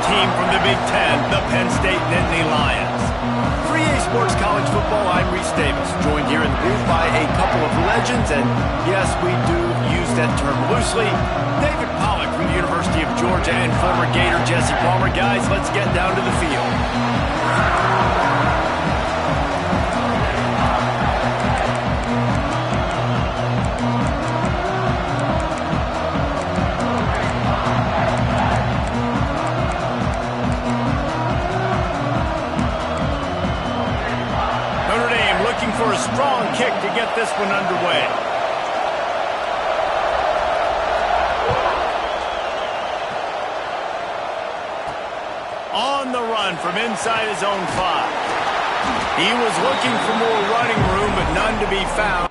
team from the Big Ten, the Penn State Nittany Lions. For EA Sports College Football, I'm Str8s Davis, joined here in the booth by a couple of legends, and yes, we do use that term loosely. David Pollack from the University of Georgia and former Gator Jesse Palmer. Guys, let's get down to the field. For a strong kick to get this one underway. On the run from inside his own 5. He was looking for more running room, but none to be found.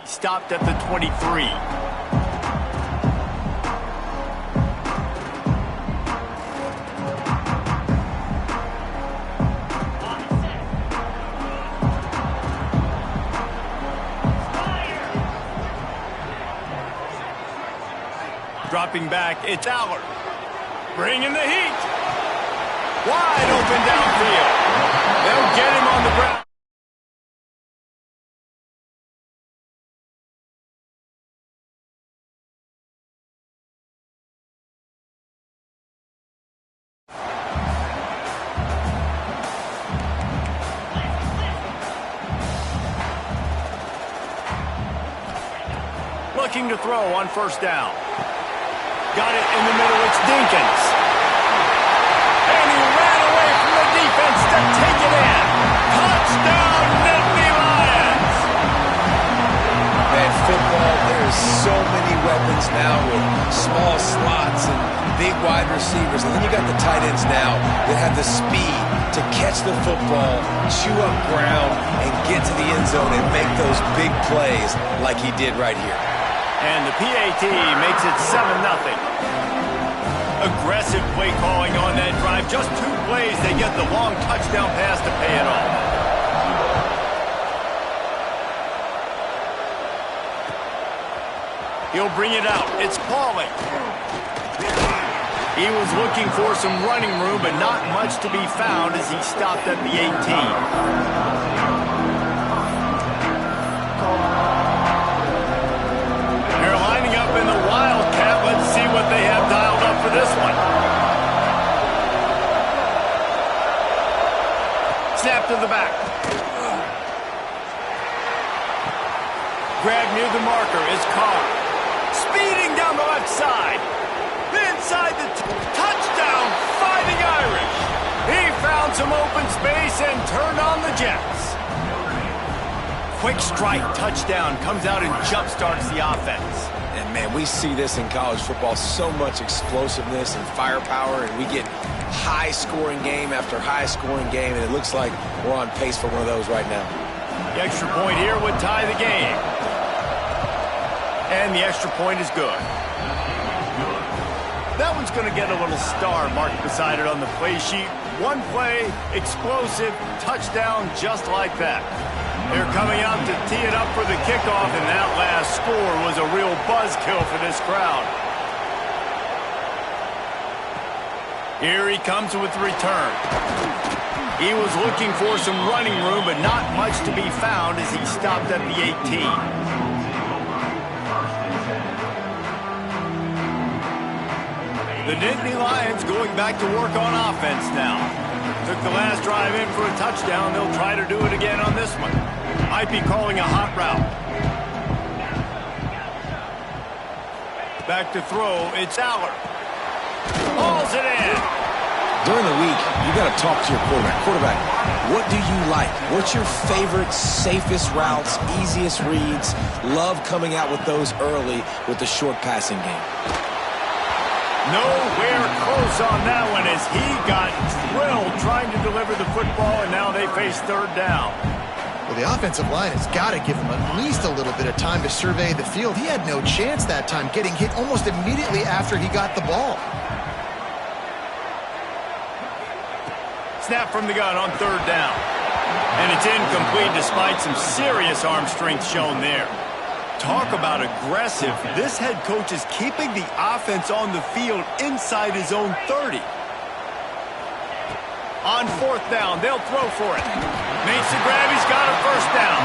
Stopped at the 23. Dropping back, it's Allard. Bringing the heat. Wide open downfield. They'll get him on the ground. Looking to throw on first down. Got it in the middle, it's Dinkins. And he ran away from the defense to take it in. Touchdown, Nittany Lions! Man, football, there's so many weapons now with small slots and big wide receivers. And then you got the tight ends now that have the speed to catch the football, chew up ground, and get to the end zone and make those big plays like he did right here. And the PAT makes it 7-0. Aggressive play calling on that drive. Just 2 plays, they get the long touchdown pass to pay it off. He'll bring it out. It's Pauling. He was looking for some running room, but not much to be found as he stopped at the 18. In the Wildcat, let's see what they have dialed up for this one. Snap to the back. Grab near the marker is Carr. Speeding down the left side. Inside the touchdown, Fighting Irish. He found some open space and turned on the Jets. Quick strike touchdown comes out and jump-starts the offense. And, man, we see this in college football, so much explosiveness and firepower, and we get high-scoring game after high-scoring game, and it looks like we're on pace for one of those right now. The extra point here would tie the game. And the extra point is good. That one's going to get a little star marked beside it on the play sheet. One play, explosive, touchdown, just like that. They're coming out to tee it up for the kickoff, and that last score was a real buzzkill for this crowd. Here he comes with the return. He was looking for some running room, but not much to be found as he stopped at the 18. The Nittany Lions going back to work on offense now. Took the last drive in for a touchdown. They'll try to do it again on this one. Might be calling a hot route. Back to throw, it's Aller. Hauls it in. During the week, you got to talk to your quarterback. Quarterback, what do you like? What's your favorite, safest routes, easiest reads? Love coming out with those early with the short passing game. Nowhere close on that one as he got drilled trying to deliver the football, and now they face third down. Well, the offensive line has got to give him at least a little bit of time to survey the field. He had no chance that time, getting hit almost immediately after he got the ball. Snap from the gun on third down. And it's incomplete despite some serious arm strength shown there. Talk about aggressive. This head coach is keeping the offense on the field inside his own 30. On fourth down, they'll throw for it. Makes the grab, he's got a first down.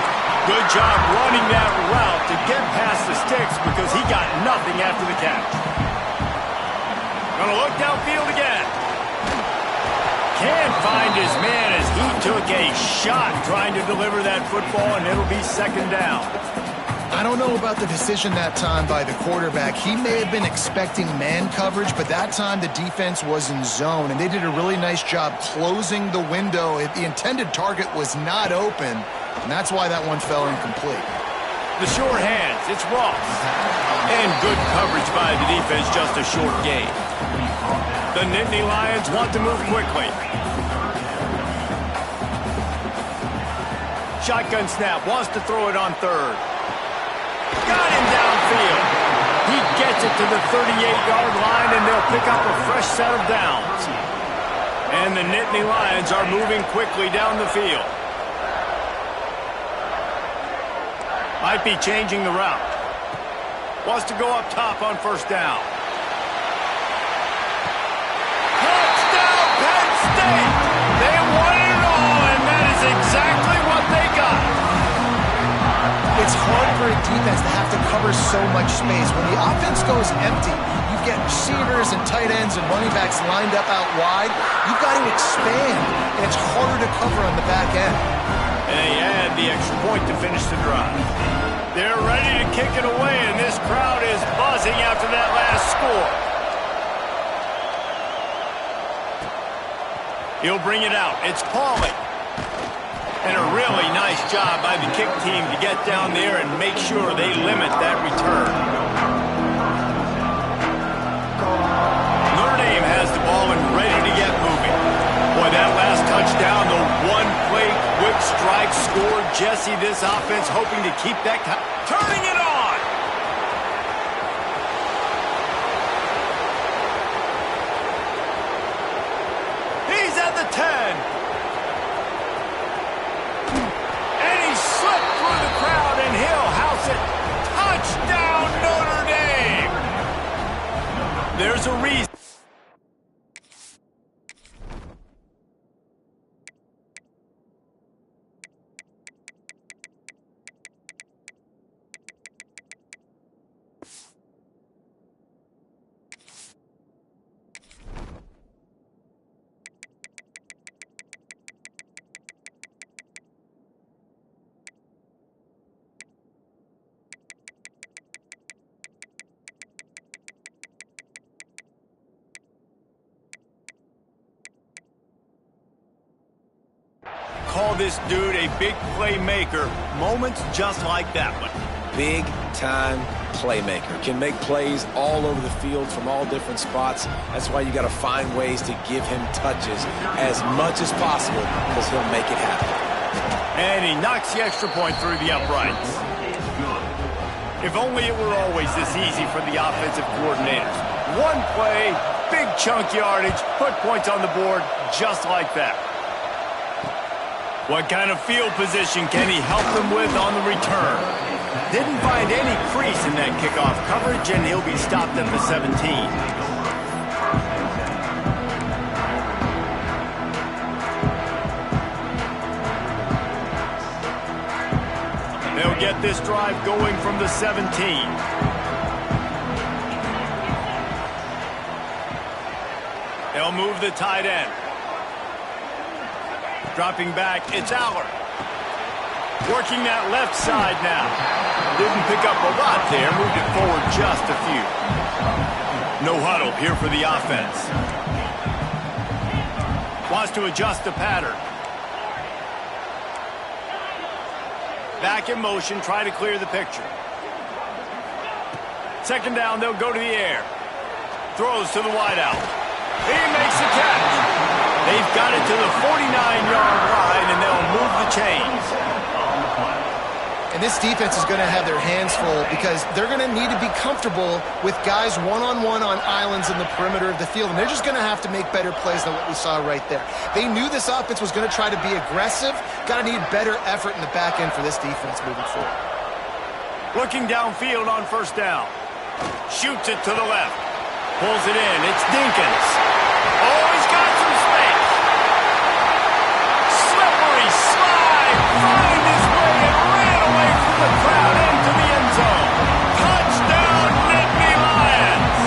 Good job running that route to get past the sticks because he got nothing after the catch. Gonna look downfield again. Can't find his man as he took a shot trying to deliver that football, and it'll be second down. I don't know about the decision that time by the quarterback. He may have been expecting man coverage, but that time the defense was in zone, and they did a really nice job closing the window. The intended target was not open, and that's why that one fell incomplete. The short hands, it's Ross. And good coverage by the defense, just a short gain. The Nittany Lions want to move quickly. Shotgun snap, wants to throw it on third. Got him downfield. He gets it to the 38-yard line, and they'll pick up a fresh set of downs. And the Nittany Lions are moving quickly down the field. Might be changing the route. Wants to go up top on first down. Touchdown, Penn State! They won it all, and that is exactly what they got. It's hard for a defense to have to cover so much space. When the offense goes empty, you get receivers and tight ends and running backs lined up out wide. You've got to expand, and it's harder to cover on the back end. And they add the extra point to finish the drive. They're ready to kick it away, and this crowd is buzzing after that last score. He'll bring it out. It's Pauly. And a really nice job by the kick team to get down there and make sure they limit that return. Notre Dame has the ball and ready to get moving. Boy, that last touchdown, the one-play quick strike score. Jesse, this offense hoping to keep that... Turning it on! He's at the 10. Through the crowd, and he'll house it. Touchdown, Notre Dame! There's a reason. Call this dude a big playmaker. Moments just like that one. Big-time playmaker. Can make plays all over the field from all different spots. That's why you got to find ways to give him touches as much as possible because he'll make it happen. And he knocks the extra point through the uprights. If only it were always this easy for the offensive coordinators. One play, big chunk yardage, put points on the board just like that. What kind of field position can he help them with on the return? Didn't find any crease in that kickoff coverage, and he'll be stopped at the 17. They'll get this drive going from the 17. They'll move the tight end. Dropping back, it's Aller. Working that left side now. Didn't pick up a lot there, moved it forward just a few. No huddle here for the offense. Wants to adjust the pattern. Back in motion, try to clear the picture. Second down, they'll go to the air. Throws to the wideout. He makes the catch. They've got it to the 49-yard line, and they'll move the chains. And this defense is going to have their hands full because they're going to need to be comfortable with guys one-on-one on islands in the perimeter of the field, and they're just going to have to make better plays than what we saw right there. They knew this offense was going to try to be aggressive. Got to need better effort in the back end for this defense moving forward. Looking downfield on first down. Shoots it to the left. Pulls it in. It's Dinkins. Oh, he's got some space. Slippery slide. Find his way and ran away from the crowd into the end zone. Touchdown, Nittany Lions.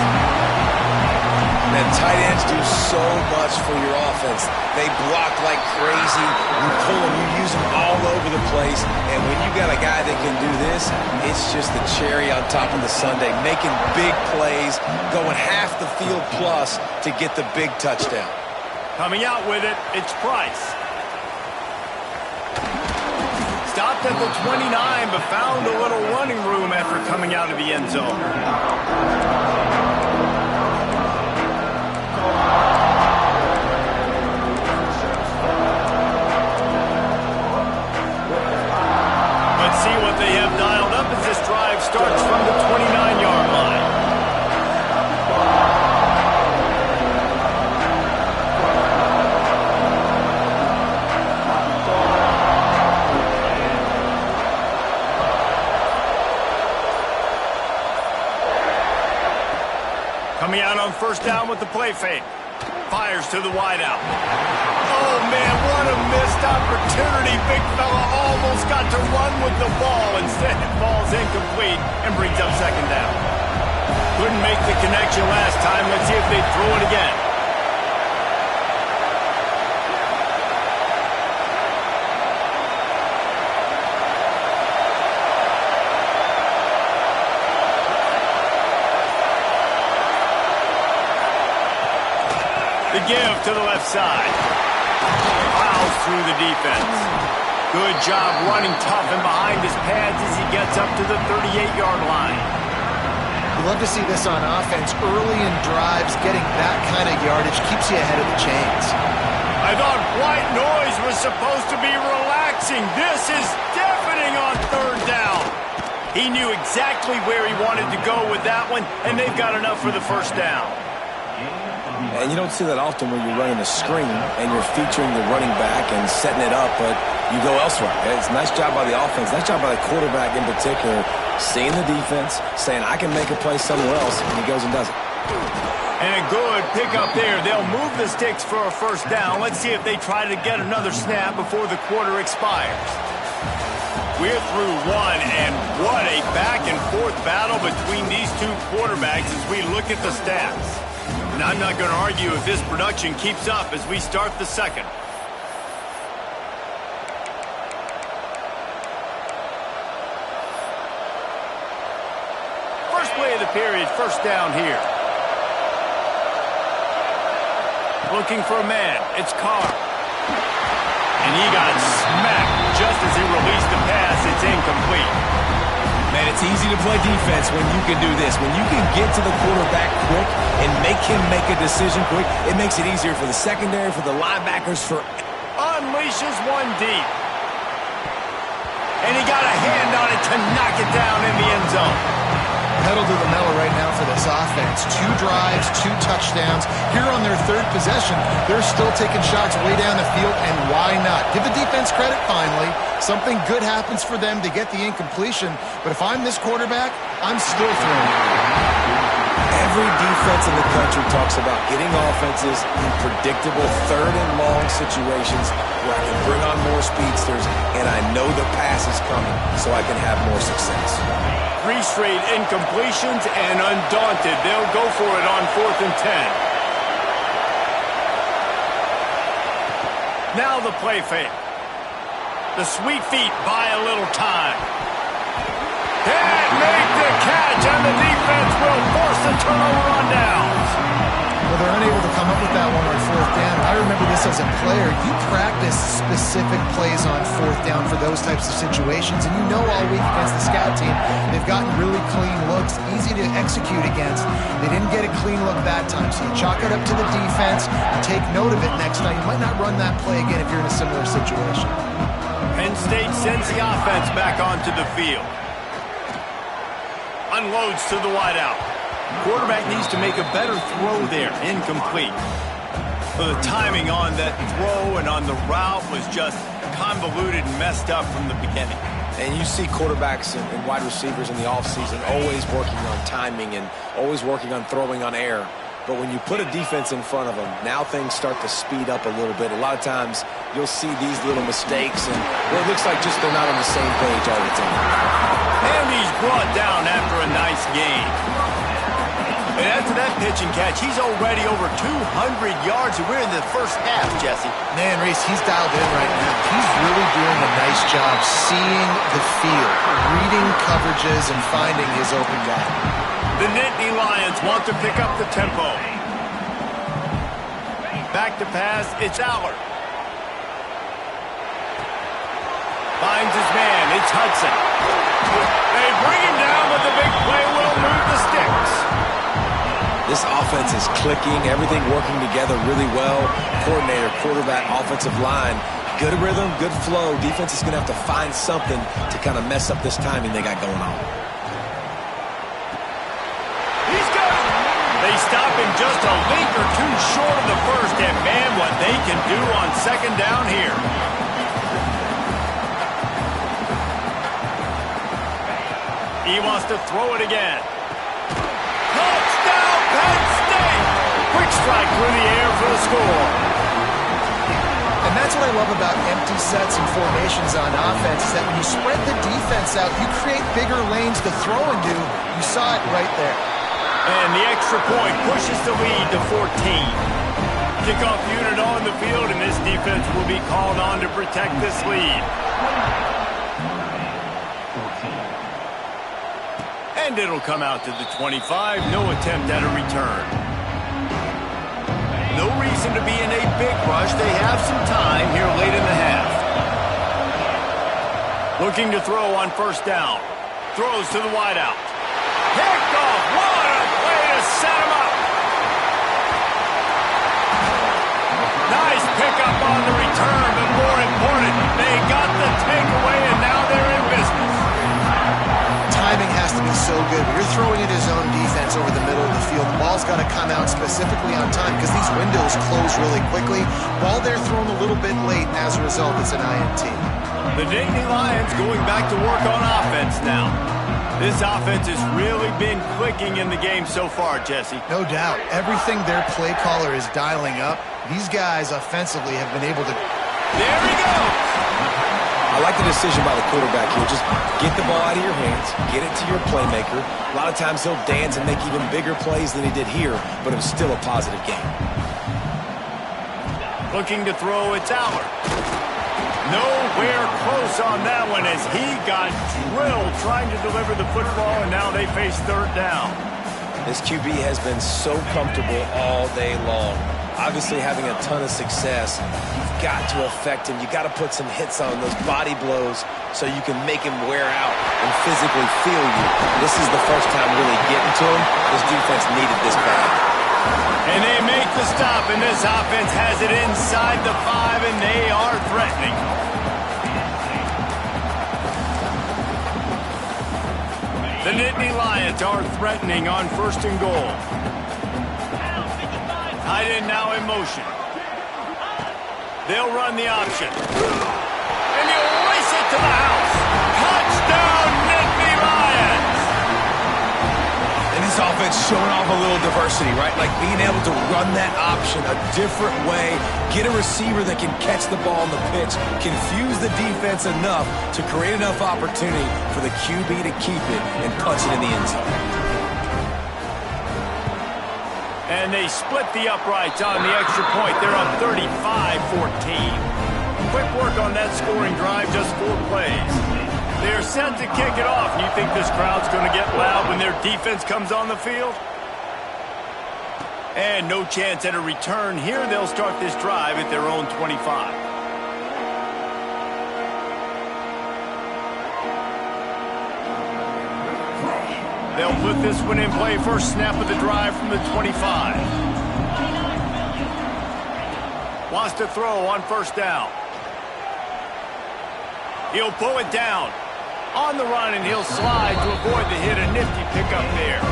Man, tight ends do so much for your offense. They block like crazy. You pull them, you use them all over the place. And when you got a guy that can do this, it's just the cherry on top of the sundae. Making big plays, going half the field plus to get the big touchdown. Coming out with it, it's Price. Stopped at the 29, but found a little running room after coming out of the end zone. Let's see what they have dialed up as this drive starts from the 29-yard line. Coming out on first down with the play fake. Fires to the wideout. Oh, man, what a missed opportunity. Big fella almost got to run with the ball. Instead, it falls incomplete and brings up second down. Couldn't make the connection last time. Let's see if they throw it again. The give to the left side. Plows through the defense. Good job running tough and behind his pads as he gets up to the 38-yard line. You love to see this on offense. Early in drives, getting that kind of yardage keeps you ahead of the chains. I thought white noise was supposed to be relaxing. This is deafening on third down. He knew exactly where he wanted to go with that one, and they've got enough for the first down. And you don't see that often when you're running a screen and you're featuring the running back and setting it up, but you go elsewhere. It's a nice job by the offense, nice job by the quarterback in particular, seeing the defense, saying, I can make a play somewhere else, and he goes and does it. And a good pickup there. They'll move the sticks for a first down. Let's see if they try to get another snap before the quarter expires. We're through one, and what a back-and-forth battle between these two quarterbacks as we look at the stats. And I'm not going to argue if this production keeps up as we start the second. First play of the period, first down here. Looking for a man, it's Carr. And he got smacked just as he released the pass. It's incomplete. Man, it's easy to play defense when you can do this. When you can get to the quarterback quick and make him make a decision quick, it makes it easier for the secondary, for the linebackers, for... Unleashes one deep. And he got a hand on it to knock it down in the end zone. Pedal to the metal right now for this offense. 2 drives, 2 touchdowns. Here on their third possession, they're still taking shots way down the field, and why not? Give the defense credit finally. Something good happens for them to get the incompletion, but if I'm this quarterback, I'm still throwing. Every defense in the country talks about getting offenses in predictable third and long situations where I can bring on more speedsters and I know the pass is coming so I can have more success. 3 straight incompletions, and undaunted, they'll go for it on 4th and 10. Now the play fake. The sweet feet buy a little time. Can't make the catch, and the defense will force the turnover on downs. Well, they're unable to come up with that one on fourth down. I remember this as a player. You practice specific plays on fourth down for those types of situations, and you know all week against the scout team, they've gotten really clean looks, easy to execute against. They didn't get a clean look that time, so you chalk it up to the defense. You take note of it next time. You might not run that play again if you're in a similar situation. Penn State sends the offense back onto the field. Unloads to the wideout. Quarterback needs to make a better throw there. Incomplete. So the timing on that throw and on the route was just convoluted and messed up from the beginning. And you see quarterbacks and wide receivers in the offseason always working on timing and always working on throwing on air. But when you put a defense in front of them, now things start to speed up a little bit. A lot of times you'll see these little mistakes, and well, it looks like just they're not on the same page all the time. And he's brought down after a nice gain. And after that pitch and catch, he's already over 200 yards, and we're in the first half, Jesse. Man, Reese, he's dialed in right now. He's really doing a nice job seeing the field, reading coverages, and finding his open guy. The Nittany Lions want to pick up the tempo. Back to pass, it's Allard. Finds his man, it's Hudson. They bring him down, but the big play will move the sticks. This offense is clicking, everything working together really well. Coordinator, quarterback, offensive line, good rhythm, good flow. Defense is going to have to find something to kind of mess up this timing they got going on. He's got it. They stop him just a link or two short of the first, and man, what they can do on second down here. He wants to throw it again. Touchdown, Penn State! Quick strike through the air for the score. And that's what I love about empty sets and formations on offense, is that when you spread the defense out, you create bigger lanes to throw into. You saw it right there. And the extra point pushes the lead to 14. Kickoff unit on the field, and this defense will be called on to protect this lead. And it'll come out to the 25. No attempt at a return. No reason to be in a big rush. They have some time here late in the half. Looking to throw on first down. Throws to the wideout. Picked off. What a play to set him up. Nice pickup on the return, but more important, they got the takeaway, and now they're in business. Timing has to be so good. When you're throwing at his own defense over the middle of the field, the ball's got to come out specifically on time because these windows close really quickly. Ball there thrown a little bit late, and as a result, it's an INT. The Nittany Lions going back to work on offense now. This offense has really been clicking in the game so far, Jesse. No doubt. Everything their play caller is dialing up, these guys offensively have been able to... There he goes! I like the decision by the quarterback here. Just get the ball out of your hands, get it to your playmaker. A lot of times he'll dance and make even bigger plays than he did here, but it was still a positive game. Looking to throw, it's Allard. Nowhere close on that one as he got drilled trying to deliver the football, and now they face third down. This QB has been so comfortable all day long. Obviously having a ton of success. You've got to affect him. You've got to put some hits on those body blows so you can make him wear out and physically feel you. This is the first time really getting to him. This defense needed this bad. And they make the stop, and this offense has it inside the 5, and they are threatening. The Nittany Lions are threatening on first and goal. Tight end now in motion. They'll run the option. And he'll race it to the house. Touchdown, Nittany Lions! And this offense showing off a little diversity, right? Like being able to run that option a different way, get a receiver that can catch the ball on the pitch, confuse the defense enough to create enough opportunity for the QB to keep it and punch it in the end zone. And they split the uprights on the extra point. They're up 35-14. quick work on that scoring drive, just 4 plays. They're set to kick it off. You think this crowd's going to get loud when their defense comes on the field? And no chance at a return here. They'll start this drive at their own 25. They'll put this one in play. First snap of the drive from the 25. Wants to throw on first down. He'll pull it down. On the run, and he'll slide to avoid the hit. A nifty pickup there.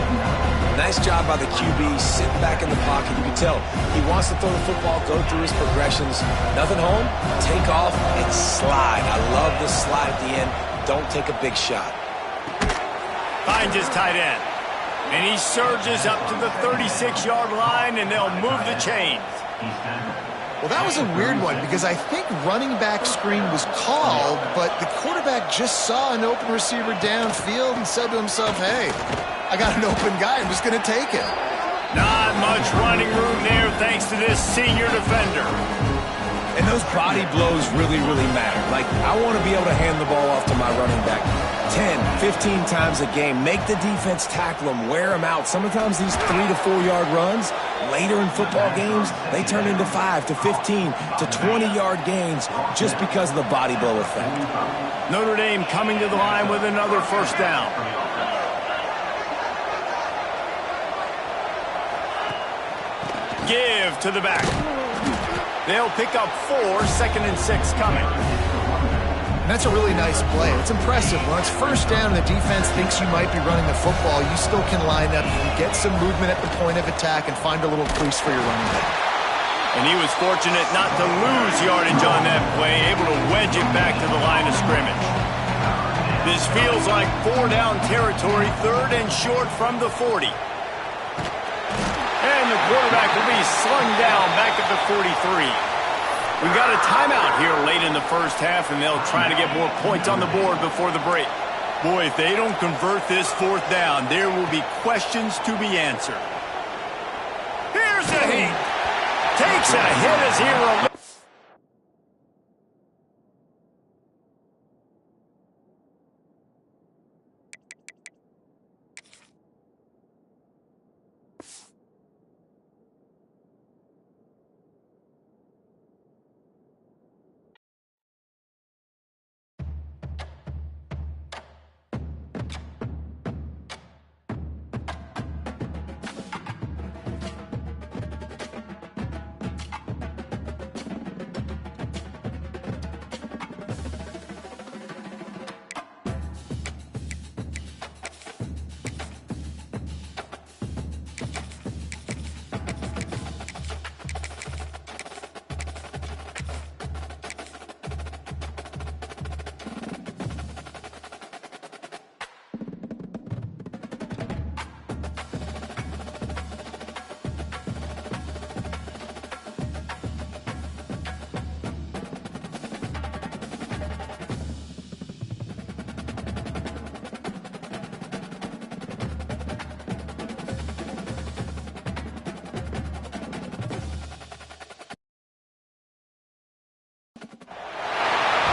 Nice job by the QB, sitting back in the pocket. You can tell he wants to throw the football, go through his progressions. Nothing home, take off, and slide. I love the slide at the end. Don't take a big shot. Finds his tight end. And he surges up to the 36-yard line, and they'll move the chains. Well, that was a weird one because I think running back screen was called, but the quarterback just saw an open receiver downfield and said to himself, hey, I got an open guy. I'm just going to take it. Not much running room there thanks to this senior defender. And those body blows really, really matter. Like, I want to be able to hand the ball off to my running back 10, 15 times a game. Make the defense tackle them, wear them out. Sometimes these 3 to 4 yard runs, later in football games, they turn into 5 to 15 to 20-yard gains just because of the body blow effect. Notre Dame coming to the line with another first down. Give to the back. They'll pick up 4, 2nd and 6 coming. That's a really nice play. It's impressive. When it's first down and the defense thinks you might be running the football, you still can line up and get some movement at the point of attack and find a little crease for your running back. And he was fortunate not to lose yardage on that play, able to wedge it back to the line of scrimmage. This feels like 4 down territory, 3rd and short from the 40. And the quarterback will be slung down back at the 43. We've got a timeout here late in the first half, and they'll try to get more points on the board before the break. Boy, if they don't convert this 4th down, there will be questions to be answered. Here's a hit. Takes a hit as he releases.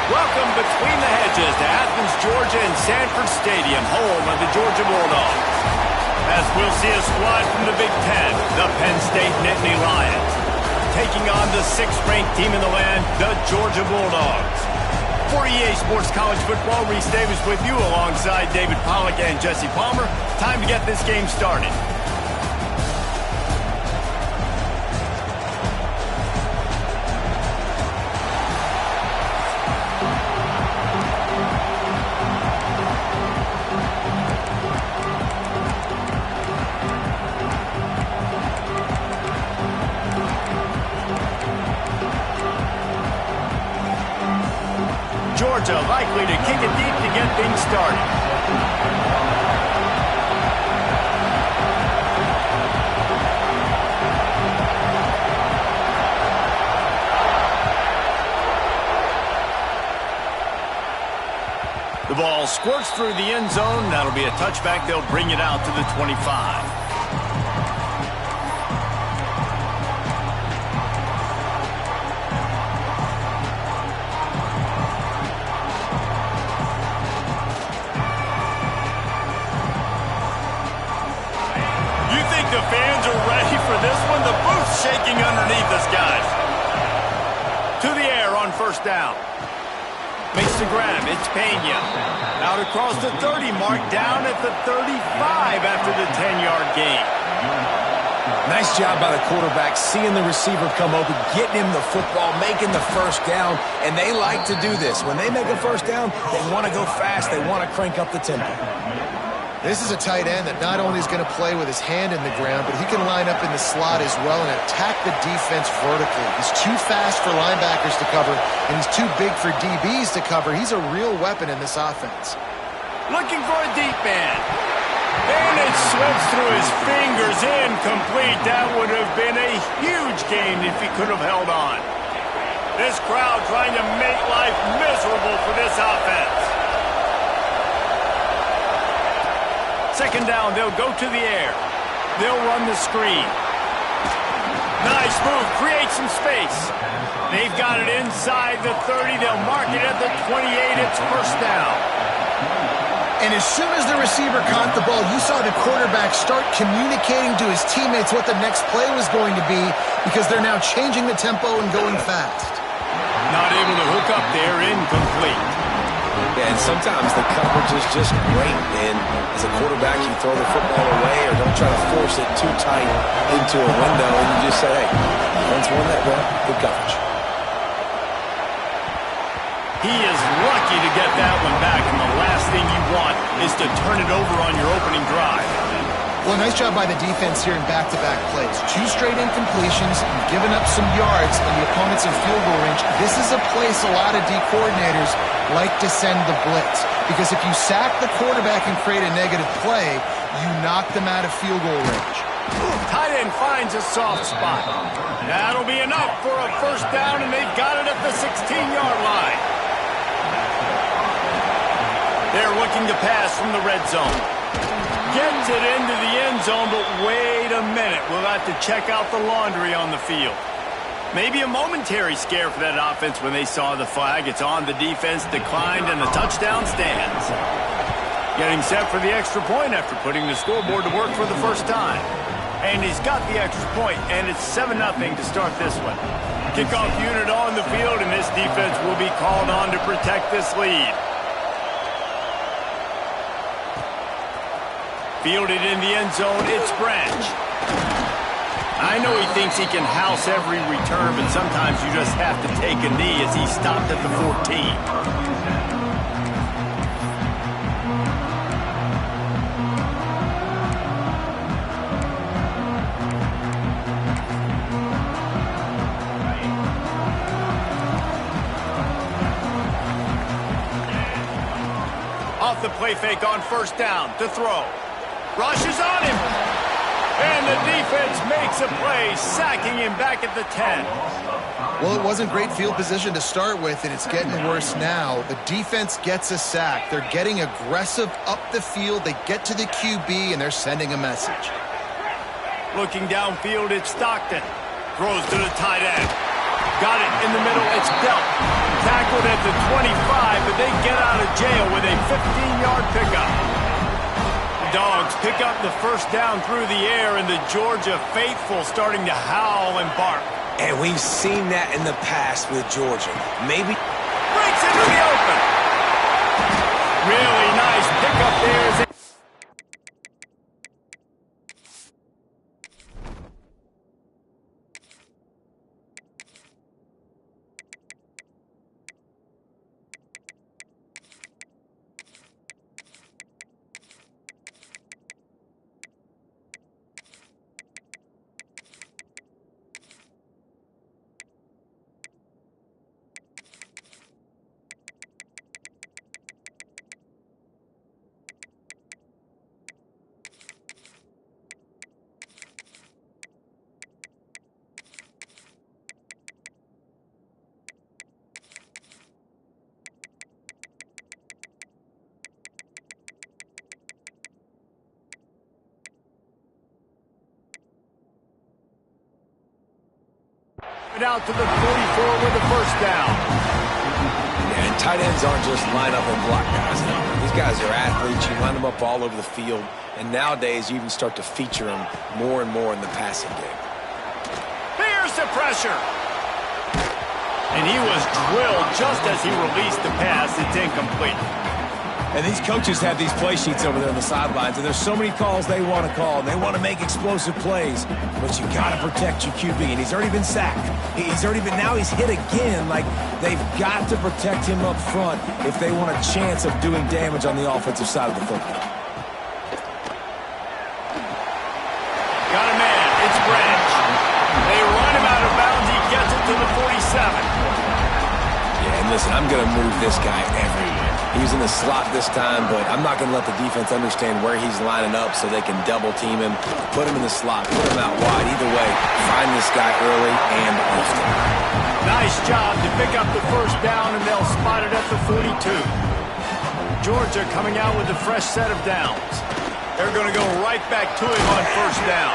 Welcome between the hedges to Athens, Georgia and Sanford Stadium, home of the Georgia Bulldogs. As we'll see a squad from the Big Ten, the Penn State Nittany Lions, taking on the 6th-ranked team in the land, the Georgia Bulldogs. For EA Sports College Football, Reese Davis with you alongside David Pollack and Jesse Palmer. Time to get this game started. Georgia likely to kick it deep to get things started. The ball squirts through the end zone. That'll be a touchback. They'll bring it out to the 25. shaking underneath us, guys. To the air on first down. Makes the grab. It's Pena. Out across the 30 mark, down at the 35 after the 10-yard gain. Nice job by the quarterback, seeing the receiver come open, getting him the football, making the first down, and they like to do this. When they make a first down, they want to go fast, they want to crank up the tempo. This is a tight end that not only is going to play with his hand in the ground, but he can line up in the slot as well and attack the defense vertically. He's too fast for linebackers to cover, and he's too big for DBs to cover. He's a real weapon in this offense. Looking for a deep man. And it slips through his fingers, incomplete. That would have been a huge gain if he could have held on. This crowd trying to make life miserable for this offense. Second down, they'll go to the air. They'll run the screen. Nice move, create some space. They've got it inside the 30. They'll mark it at the 28. It's first down. And as soon as the receiver caught the ball, you saw the quarterback start communicating to his teammates what the next play was going to be because they're now changing the tempo and going fast. Not able to hook up there, incomplete. Yeah, and sometimes the coverage is just great, and as a quarterback, you throw the football away or don't try to force it too tight into a window, and you just say, hey, defense won that well, good coverage. He is lucky to get that one back, and the last thing you want is to turn it over on your opening drive. Well, nice job by the defense here in back-to-back plays. 2 straight incompletions, you've given up some yards, and the opponent's in field goal range. This is a place a lot of D coordinators like to send the blitz, because if you sack the quarterback and create a negative play, you knock them out of field goal range. Tight end finds a soft spot. That'll be enough for a first down, and they've got it at the 16-yard line. They're looking to pass from the red zone. Gets it into the end zone, but wait a minute. We'll have to check out the laundry on the field. Maybe a momentary scare for that offense when they saw the flag. It's on, the defense declined, and the touchdown stands. Getting set for the extra point after putting the scoreboard to work for the first time. And he's got the extra point, and it's 7-0 to start this one. Kickoff unit on the field, and this defense will be called on to protect this lead. Fielded in the end zone, it's Branch. I know he thinks he can house every return, but sometimes you just have to take a knee as he stopped at the 14. Off the play fake on first down to throw. Rushes on him. And the defense makes a play, sacking him back at the 10. Well, it wasn't great field position to start with, and it's getting worse now. The defense gets a sack. They're getting aggressive up the field. They get to the QB, and they're sending a message. Looking downfield, it's Stockton. Throws to the tight end. Got it in the middle, it's Belt. Tackled at the 25, but they get out of jail with a 15-yard pickup. Dogs pick up the first down through the air, and the Georgia faithful starting to howl and bark. And we've seen that in the past with Georgia. Maybe breaks into the open. Really nice pickup there. Out to the 44 with the first down. Yeah, and tight ends aren't just line up and block guys. These guys are athletes. You line them up all over the field. And nowadays, you even start to feature them more and more in the passing game. the pressure. And he was drilled just as he released the pass. It's incomplete. And these coaches have these play sheets over there on the sidelines, and there's so many calls they want to call, and they want to make explosive plays. But you got to protect your QB, and he's already been sacked. Now he's hit again. Like, they've got to protect him up front if they want a chance of doing damage on the offensive side of the football. Got a man. It's Branch. They run him out of bounds. He gets it to the 47. Yeah, and listen, I'm going to move this guy everywhere. He's in the slot this time, but I'm not going to let the defense understand where he's lining up so they can double team him, put him in the slot, put him out wide. Either way, find this guy early and often. Nice job to pick up the first down, and they'll spot it at the 42. Georgia coming out with a fresh set of downs. They're going to go right back to him on first down.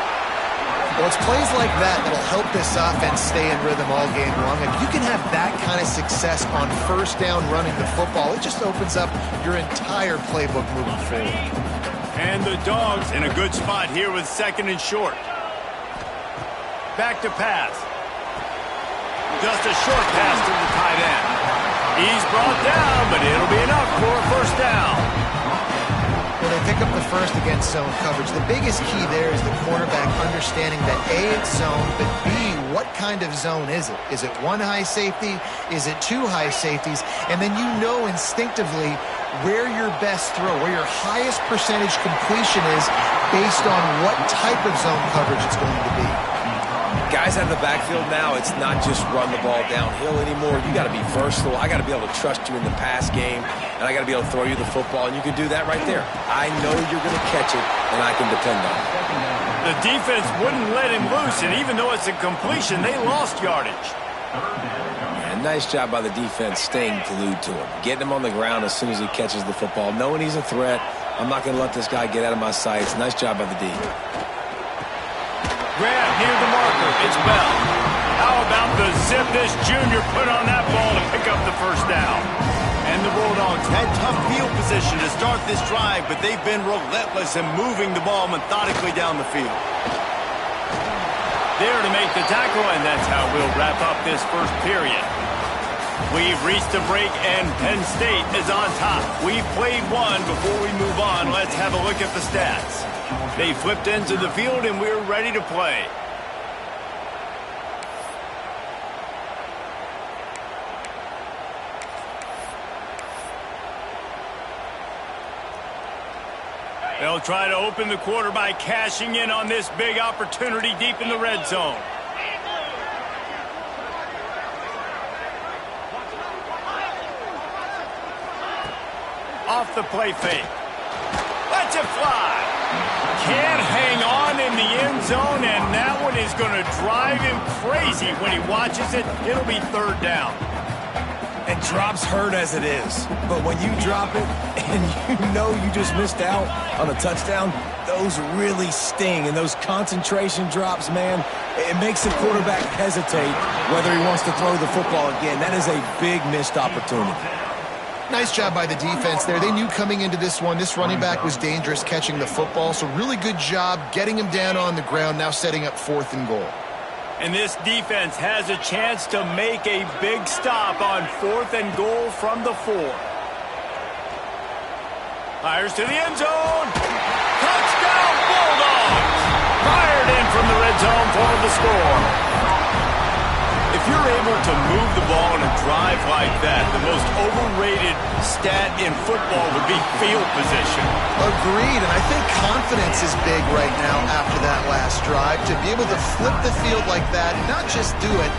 Well, it's plays like that that'll help this offense stay in rhythm all game long. If you can have that kind of success on first down running the football, it just opens up your entire playbook moving forward. And the Dogs in a good spot here with second and short. Back to pass. Just a short pass to the tight end. He's brought down, but it'll be enough for a first down. When they pick up the first against zone coverage, the biggest key there is the quarterback understanding that A, it's zone, but B, what kind of zone is it? Is it one high safety? Is it two high safeties? And then you know instinctively where your best throw, where your highest percentage completion is based on what type of zone coverage it's going to be. Guys out of the backfield now, it's not just run the ball downhill anymore. You got to be versatile. I got to be able to trust you in the pass game, and I got to be able to throw you the football, and you can do that right there. I know you're going to catch it, and I can depend on it. The defense wouldn't let him loose, and even though it's a completion, they lost yardage. And nice job by the defense staying glued to him, getting him on the ground as soon as he catches the football, knowing he's a threat. I'm not going to let this guy get out of my sights. Nice job by the D. Grab near the marker. It's Bell. How about the zip this junior put on that ball to pick up the first down? And the Bulldogs had tough field position to start this drive, but they've been relentless in moving the ball methodically down the field. There to make the tackle, and that's how we'll wrap up this first period. We've reached a break, and Penn State is on top. We've played one. Before we move on, let's have a look at the stats. They flipped into the field, and we're ready to play. They'll try to open the quarter by cashing in on this big opportunity deep in the red zone. Off the play fake. Lets it fly. Can't hang on in the end zone, and that one is going to drive him crazy when he watches it. It'll be third down. And drops hurt as it is. But when you drop it and you know you just missed out on a touchdown, those really sting. And those concentration drops, man, it makes the quarterback hesitate whether he wants to throw the football again. That is a big missed opportunity. Nice job by the defense there. They knew coming into this one, this running back was dangerous catching the football, so really good job getting him down on the ground, now setting up 4th and goal. And this defense has a chance to make a big stop on 4th and goal from the 4. Fires to the end zone. Touchdown, Bulldogs! Fired in from the red zone for the score. If you're able to move the ball in a drive like that, the most overrated stat in football would be field position. Agreed, and I think confidence is big right now after that last drive. To be able to flip the field like that, and not just do it,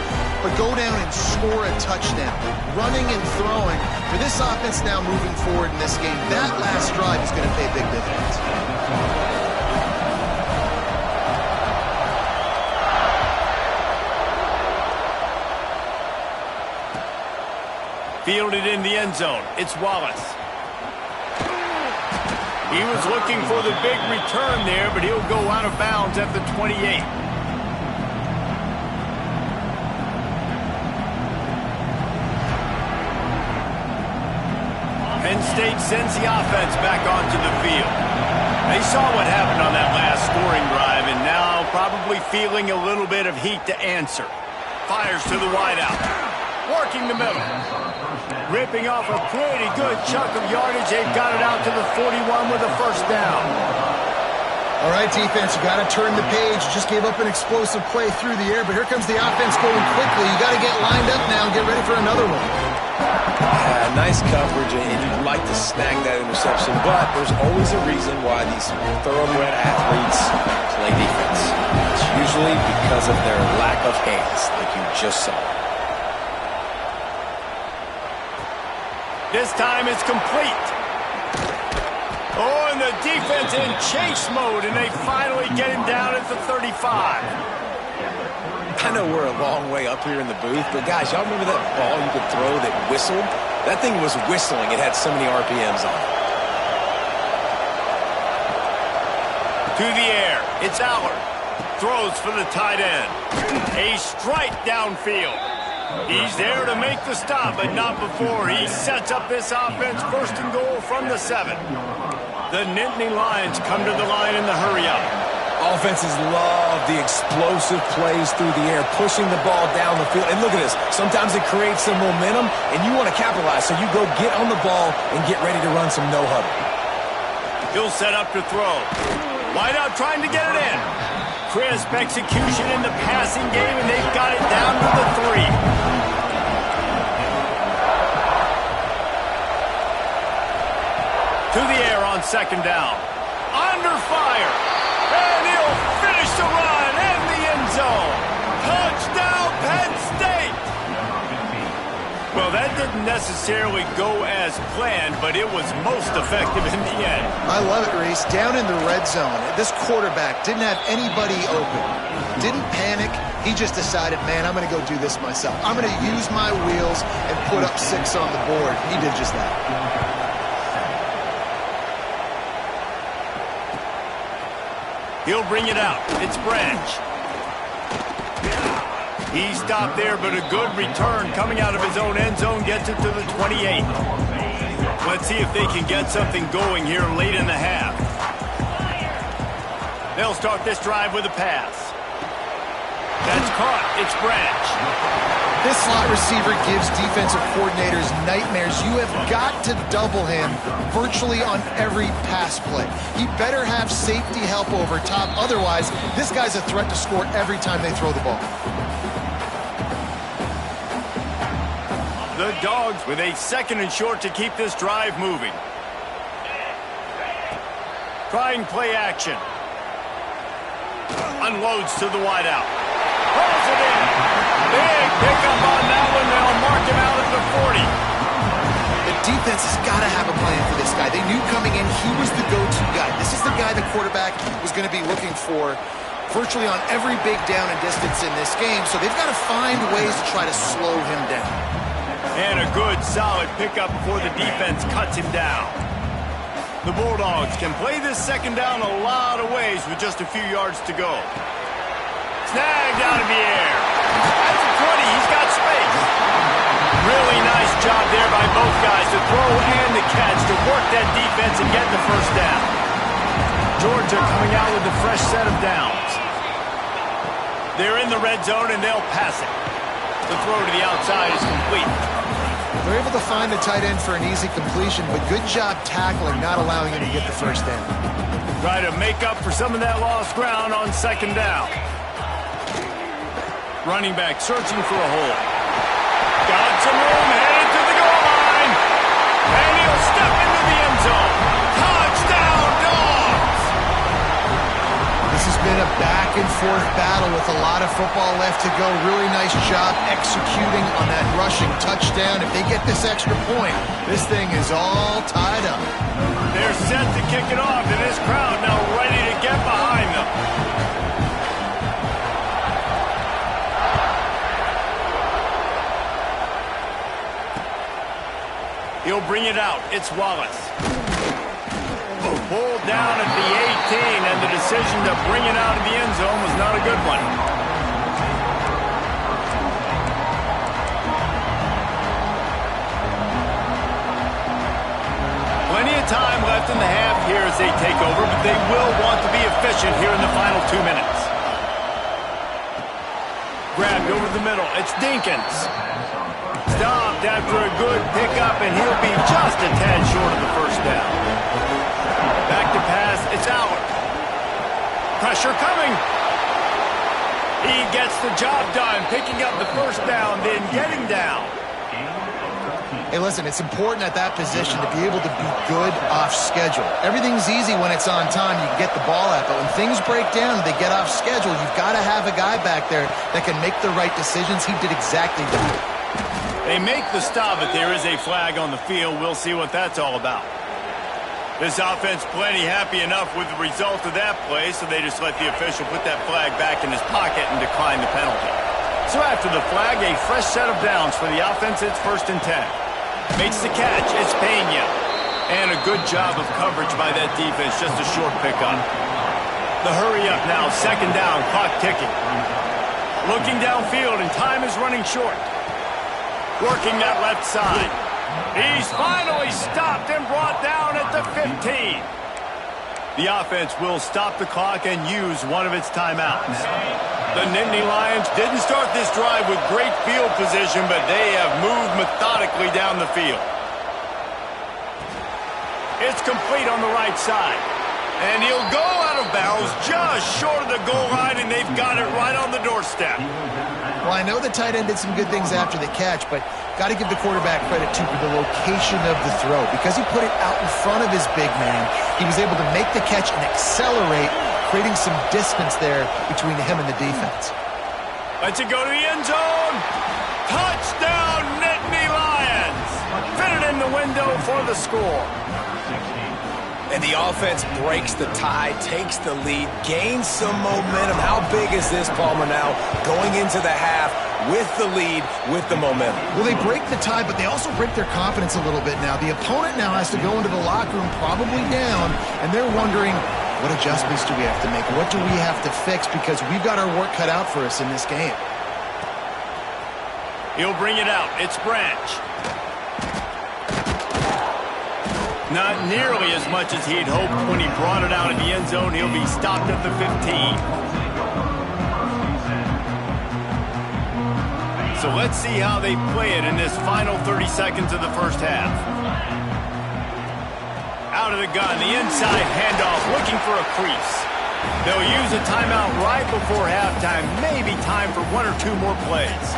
but go down and score a touchdown. Running and throwing. For this offense now moving forward in this game, that last drive is going to pay big dividends. Fielded in the end zone. It's Wallace. He was looking for the big return there, but he'll go out of bounds at the 28. Penn State sends the offense back onto the field. They saw what happened on that last scoring drive, and now probably feeling a little bit of heat to answer. Fires to the wideout. Working the middle. Ripping off a pretty good chunk of yardage. They've got it out to the 41 with a first down. All right, defense, you got to turn the page. Just gave up an explosive play through the air, but here comes the offense going quickly. You got to get lined up now and get ready for another one. Nice coverage, and you'd like to snag that interception, but there's always a reason why these thoroughbred athletes play defense. It's usually because of their lack of hands, like you just saw. This time it's complete. Oh, and the defense in chase mode, and they finally get him down at the 35. I know we're a long way up here in the booth, but guys, y'all remember that ball you could throw that whistled? That thing was whistling. It had so many RPMs on it. To the air. It's Allard. Throws for the tight end. A strike downfield. He's there to make the stop, but not before he sets up this offense. First and goal from the 7. The Nittany Lions come to the line in the hurry-up. Offenses love the explosive plays through the air, pushing the ball down the field. And look at this. Sometimes it creates some momentum, and you want to capitalize. So you go get on the ball and get ready to run some no-huddle. He'll set up to throw. Wide out trying to get it in. Crisp execution in the passing game, and they've got it down to the 3. To the air on second down. Under fire. And he'll finish the run in the end zone. Touchdown, Penn State. Well, that didn't necessarily go as planned, but it was most effective in the end. I love it, Reese. Down in the red zone, this quarterback didn't have anybody open. Didn't panic. He just decided, man, I'm going to go do this myself. I'm going to use my wheels and put up 6 on the board. He did just that. He'll bring it out. It's Branch. He stopped there, but a good return coming out of his own end zone gets it to the 28. Let's see if they can get something going here late in the half. They'll start this drive with a pass. That's caught. It's Branch. This slot receiver gives defensive coordinators nightmares. You have got to double him virtually on every pass play. He better have safety help over top. Otherwise, this guy's a threat to score every time they throw the ball. The Dogs with a 2nd and short to keep this drive moving. Trying play action. Unloads to the wideout. Pulls it in. Big pickup on that one. They'll mark him out at the 40. The defense has got to have a plan for this guy. They knew coming in he was the go-to guy. This is the guy the quarterback was going to be looking for virtually on every big down and distance in this game. So they've got to find ways to try to slow him down. And a good, solid pickup before the defense cuts him down. The Bulldogs can play this 2nd down a lot of ways with just a few yards to go. Snagged out of the air. At the 20, he's got space. Really nice job there by both guys to throw and the catch to work that defense and get the first down. Georgia coming out with a fresh set of downs. They're in the red zone and they'll pass it. The throw to the outside is complete. They're able to find the tight end for an easy completion, but good job tackling, not allowing him to get the first down. Try to make up for some of that lost ground on 2nd down. Running back searching for a hole. Got some room, headed to the goal line. And he'll step into the end zone. Touchdown, Dogs! This has been a back-and-forth battle with a lot of football left to go. Really nice job executing on that rushing touchdown. If they get this extra point, this thing is all tied up. They're set to kick it off, and this crowd now ready to get behind them. He'll bring it out. It's Wallace. Pulled down at the 18, and the decision to bring it out of the end zone was not a good one. Plenty of time left in the half here as they take over, but they will want to be efficient here in the final 2 minutes. Grabbed over the middle. It's Dinkins. Stopped after a good pickup, and he'll be just a tad short of the first down. Back to pass. It's Allen. Pressure coming. He gets the job done, picking up the first down, then getting down. Hey, listen, it's important at that position to be able to be good off schedule. Everything's easy when it's on time. You can get the ball out, but when things break down and they get off schedule, you've got to have a guy back there that can make the right decisions. He did exactly that. They make the stop, but there is a flag on the field. We'll see what that's all about. This offense plenty happy enough with the result of that play, so they just let the official put that flag back in his pocket and decline the penalty. So after the flag, a fresh set of downs for the offense. It's 1st and 10. Makes the catch. It's Pena. And a good job of coverage by that defense. Just a short pickup. The hurry up now. 2nd down. Clock ticking. Looking downfield, and time is running short. Working that left side. He's finally stopped and brought down at the 15. The offense will stop the clock and use one of its timeouts. The Nittany Lions didn't start this drive with great field position, but they have moved methodically down the field. It's complete on the right side. And he'll go out of bounds just short of the goal line, and they've got it right on the doorstep. Well, I know the tight end did some good things after the catch, but got to give the quarterback credit, too, for the location of the throw. Because he put it out in front of his big man, he was able to make the catch and accelerate, creating some distance there between him and the defense. Lets it go to the end zone. Touchdown, Nittany Lions. Fitted in the window for the score. And the offense breaks the tie, takes the lead, gains some momentum. How big is this, Palmer, now going into the half with the lead, with the momentum? Well, they break the tie, but they also break their confidence a little bit now. The opponent now has to go into the locker room probably down, and they're wondering, what adjustments do we have to make? What do we have to fix? Because we've got our work cut out for us in this game. He'll bring it out. It's Branch. Not nearly as much as he'd hoped when he brought it out in the end zone. He'll be stopped at the 15. So let's see how they play it in this final 30 seconds of the first half. Out of the gun, the inside handoff, looking for a crease. They'll use a timeout right before halftime. Maybe time for 1 or 2 more plays.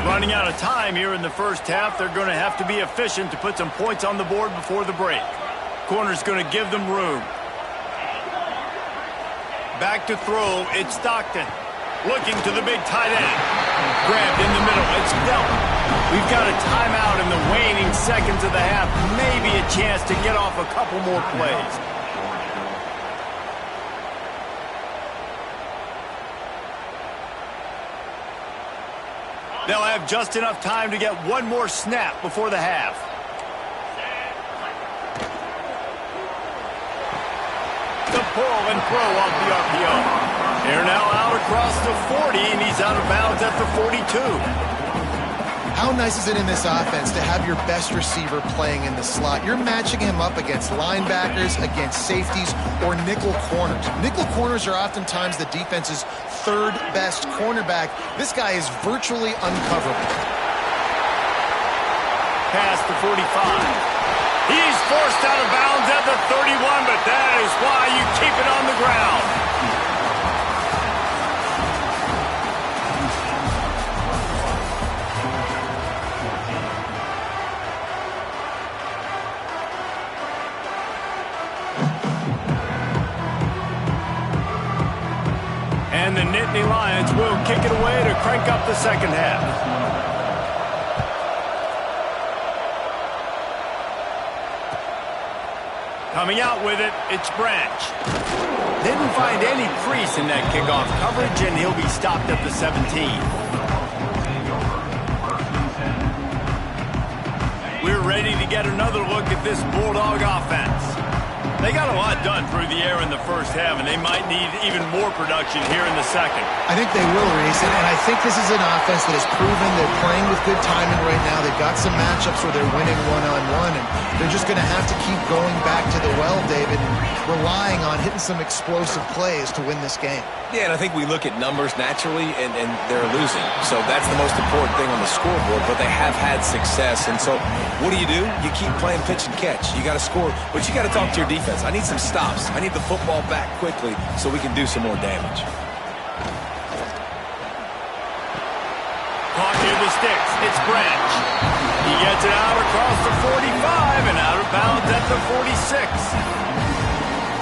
Running out of time here in the first half. They're going to have to be efficient to put some points on the board before the break. Corner's going to give them room. Back to throw. It's Stockton. Looking to the big tight end. Grabbed in the middle. It's Delton. We've got a timeout in the waning seconds of the half. Maybe a chance to get off a couple more plays. They'll have just enough time to get one more snap before the half. The pull and throw off the RPO. They're now out across the 40, and he's out of bounds at the 42. How nice is it in this offense to have your best receiver playing in the slot? You're matching him up against linebackers, against safeties, or nickel corners. Nickel corners are oftentimes the defense's 3rd best cornerback. This guy is virtually uncoverable. Past the 45. He's forced out of bounds at the 31, but that is why you keep it on the ground. And the Nittany Lions will kick it away to crank up the second half. Coming out with it, it's Branch. Didn't find any crease in that kickoff coverage, and he'll be stopped at the 17. We're ready to get another look at this Bulldog offense. They got a lot done through the air in the first half, and they might need even more production here in the second. I think they will, Reese, and I think this is an offense that has proven they're playing with good timing right now. They've got some matchups where they're winning one-on-one, and they're just going to have to keep going back to the well, David, and relying on hitting some explosive plays to win this game. Yeah, and I think we look at numbers naturally, and they're losing. So that's the most important thing on the scoreboard, but they have had success. And so what do? You keep playing pitch and catch. You got to score, but you got to talk to your defense. I need some stops. I need the football back quickly so we can do some more damage. Caught near the sticks. It's Branch. He gets it out across the 45 and out of bounds at the 46.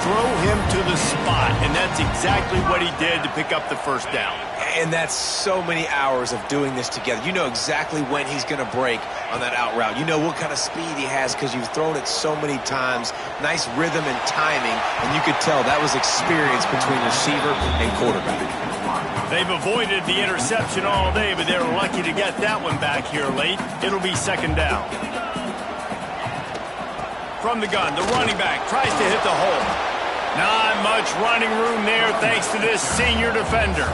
Throw him to the spot, and that's exactly what he did to pick up the first down. And that's so many hours of doing this together. You know exactly when he's going to break on that out route. You know what kind of speed he has because you've thrown it so many times. Nice rhythm and timing, and you could tell that was experience between receiver and quarterback. They've avoided the interception all day, but they're lucky to get that one back here late. It'll be second down. From the gun, the running back tries to hit the hole. Not much running room there thanks to this senior defender.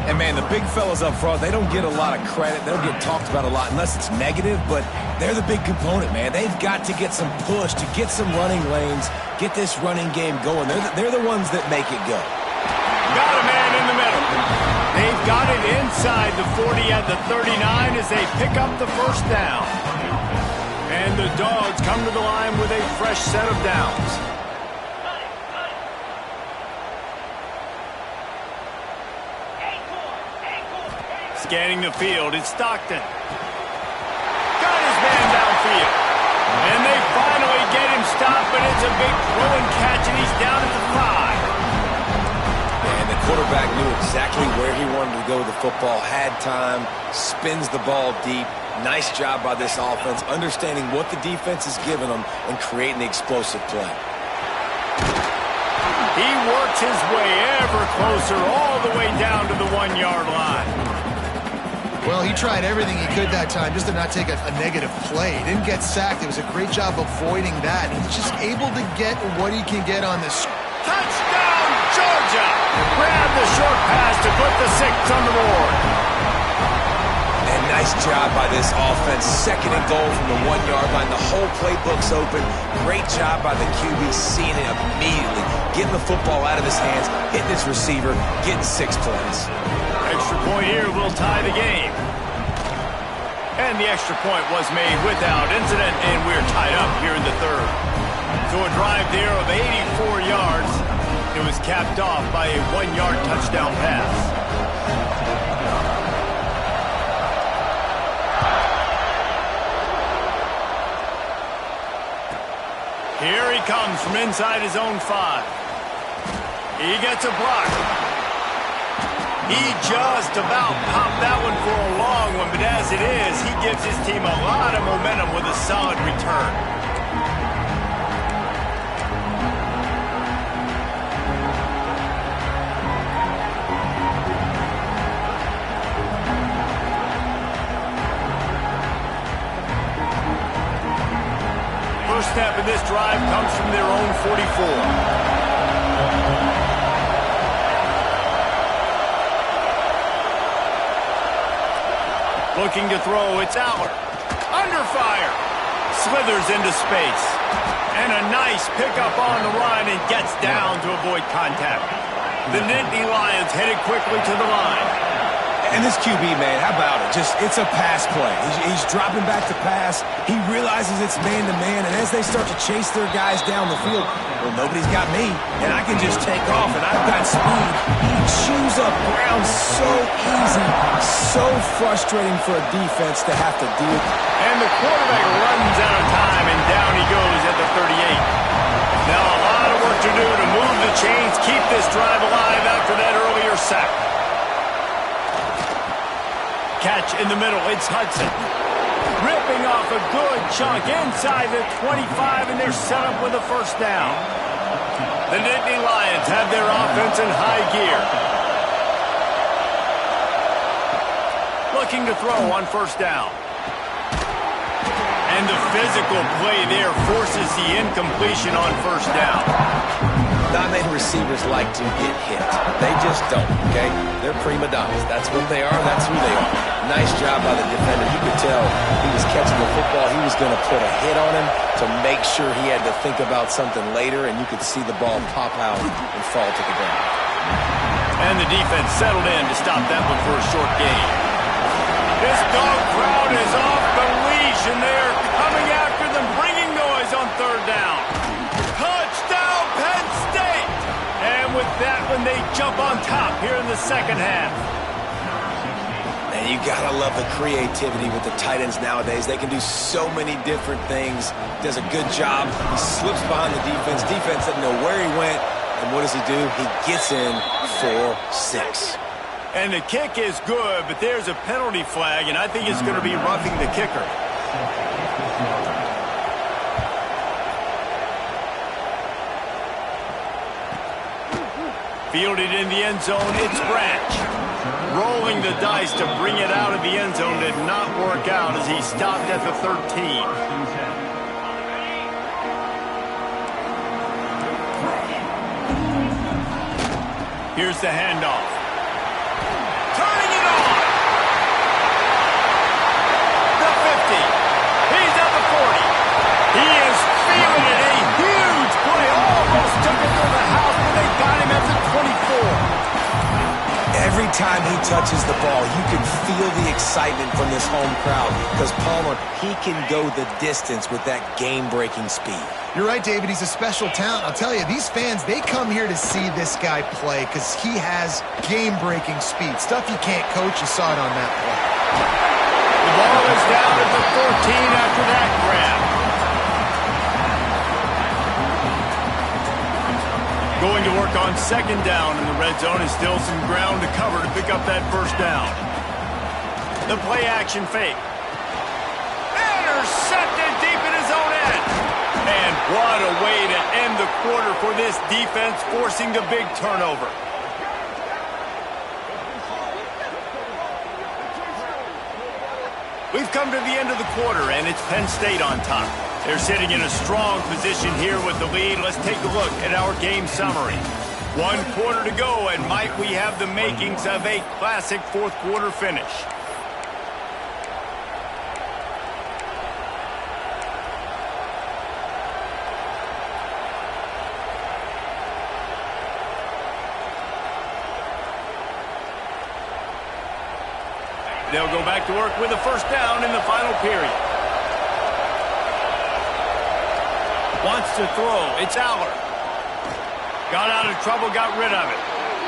And, man, the big fellas up front, they don't get a lot of credit. They don't get talked about a lot unless it's negative, but they're the big component, man. They've got to get some push to get some running lanes, get this running game going. They're the ones that make it go. Got a man in the middle. They've got it inside the 40 at the 39 as they pick up the first down. And the Dogs come to the line with a fresh set of downs. Scanning the field, it's Stockton. Got his man downfield. And they finally get him stopped, but it's a big throwing catch, and he's down at the 5. And the quarterback knew exactly where he wanted to go with the football, had time, spins the ball deep. Nice job by this offense, understanding what the defense is giving them and creating the explosive play. He works his way ever closer all the way down to the 1-yard line. Well, he tried everything he could that time just to not take a negative play. He didn't get sacked. It was a great job avoiding that. He's just able to get what he can get on this. Touchdown, Georgia! Grab the short pass to put the 6 on the board. And nice job by this offense. Second and goal from the 1-yard line. The whole playbook's open. Great job by the QB seeing it immediately. Getting the football out of his hands, hitting his receiver, getting 6 points. Extra point here will tie the game. And the extra point was made without incident, and we're tied up here in the third. So a drive there of 84 yards. It was capped off by a 1-yard touchdown pass. Here he comes from inside his own 5. He gets a block. He just about popped that one for a long one, but as it is, he gives his team a lot of momentum with a solid return. First step in this drive comes from their own 44. Looking to throw, it's Aller. Under fire. Slithers into space. And a nice pickup on the run and gets down to avoid contact. The Nittany Lions headed quickly to the line. And this QB, man, how about it? It's a pass play. He's dropping back to pass. He realizes it's man-to-man, and as they start to chase their guys down the field, well, nobody's got me, and I can just take off, and I've got speed. He chews up ground so easy, so frustrating for a defense to have to deal with. And the quarterback runs out of time, and down he goes at the 38. Now a lot of work to do to move the chains, keep this drive alive after that earlier sack. Catch in the middle, it's Hudson. Ripping off a good chunk inside the 25, and they're set up with a first down. The Nittany Lions have their offense in high gear. Looking to throw on first down. And the physical play there forces the incompletion on first down. Not many receivers like to get hit. They just don't, okay? They're prima donnas. That's what they are. That's who they are. Nice job by the defender. You could tell he was catching the football. He was going to put a hit on him to make sure he had to think about something later, and you could see the ball pop out and fall to the ground. And the defense settled in to stop that one for a short gain. This dog crowd is off the leash, and they are coming after them, bringing noise on third down. Touchdown, Penn State! And with that one, they jump on top here in the second half. And you gotta love the creativity with the tight ends nowadays. They can do so many different things. Does a good job. He slips behind the defense. Defense doesn't know where he went. And what does he do? He gets in for 6. And the kick is good, but there's a penalty flag, and I think it's going to be roughing the kicker. Fielded in the end zone, it's Branch. Rolling the dice to bring it out of the end zone did not work out as he stopped at the 13. Here's the handoff. Turning it on. The 50. He's at the 40. He is feeling it. A huge play. Almost took it to the house, but they got him at the 24. Every time he touches the ball, you can feel the excitement from this home crowd because Palmer, he can go the distance with that game-breaking speed. You're right, David. He's a special talent. I'll tell you, these fans, they come here to see this guy play because he has game-breaking speed. Stuff you can't coach. You saw it on that play. The ball is down at the 14 after that grab. Going to work on second down in the red zone and still some ground to cover to pick up that first down. The play-action fake. Intercepted deep in his own end. And what a way to end the quarter for this defense, forcing the big turnover. We've come to the end of the quarter, and it's Penn State on top. They're sitting in a strong position here with the lead. Let's take a look at our game summary. 1 quarter to go, and might we have the makings of a classic fourth quarter finish. They'll go back to work with a first down in the final period. Wants to throw. It's Aller. Got out of trouble, got rid of it.